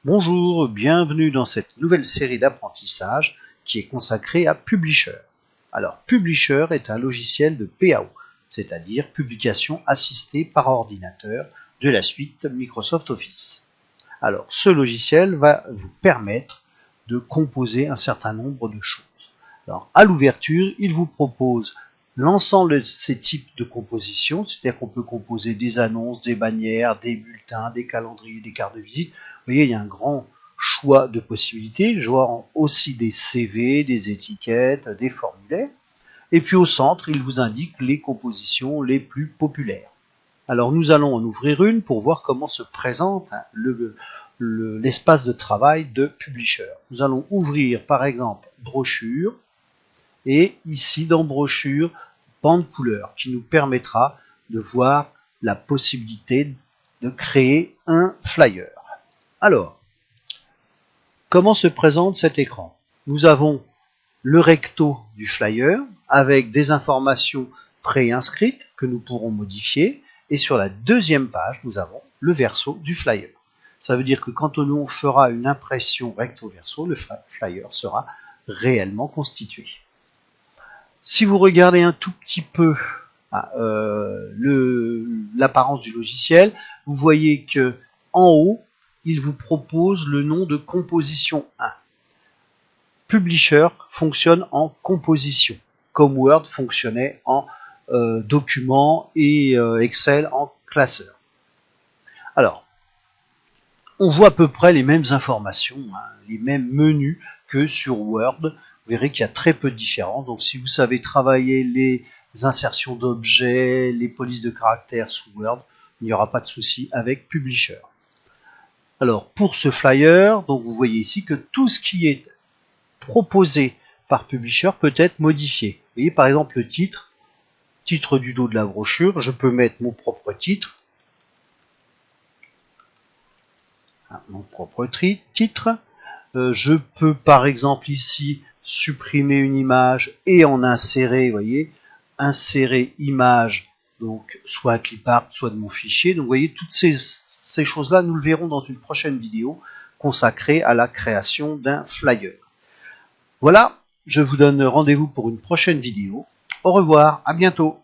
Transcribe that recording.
Bonjour, bienvenue dans cette nouvelle série d'apprentissage qui est consacrée à Publisher. Alors, Publisher est un logiciel de PAO, c'est-à-dire publication assistée par ordinateur de la suite Microsoft Office. Alors, ce logiciel va vous permettre de composer un certain nombre de choses. Alors, à l'ouverture, il vous propose l'ensemble de ces types de compositions, c'est-à-dire qu'on peut composer des annonces, des bannières, des bulletins, des calendriers, des cartes de visite. Vous voyez, il y a un grand choix de possibilités, genre aussi des CV, des étiquettes, des formulaires. Et puis au centre, il vous indique les compositions les plus populaires. Alors nous allons en ouvrir une pour voir comment se présente l'espace de travail de Publisher. Nous allons ouvrir par exemple brochure, et ici dans brochure, bande couleur, qui nous permettra de voir la possibilité de créer un flyer. Alors, comment se présente cet écran? Nous avons le recto du flyer avec des informations préinscrites que nous pourrons modifier, et sur la deuxième page, nous avons le verso du flyer. Ça veut dire que quand on fera une impression recto-verso, le flyer sera réellement constitué. Si vous regardez un tout petit peu l'apparence du logiciel, vous voyez que en haut, il vous propose le nom de composition 1. Publisher fonctionne en composition, comme Word fonctionnait en document et Excel en classeur. Alors, on voit à peu près les mêmes informations, les mêmes menus que sur Word. Vous verrez qu'il y a très peu de différence. Donc si vous savez travailler les insertions d'objets, les polices de caractères sous Word, il n'y aura pas de souci avec Publisher. Alors pour ce flyer, donc vous voyez ici que tout ce qui est proposé par Publisher peut être modifié. Vous voyez par exemple le titre du dos de la brochure, je peux mettre mon propre titre. Je peux par exemple ici supprimer une image et en insérer, vous voyez, insérer image, donc soit à clipart, soit de mon fichier. Donc vous voyez, toutes ces choses-là, nous le verrons dans une prochaine vidéo consacrée à la création d'un flyer. Voilà, je vous donne rendez-vous pour une prochaine vidéo. Au revoir, à bientôt.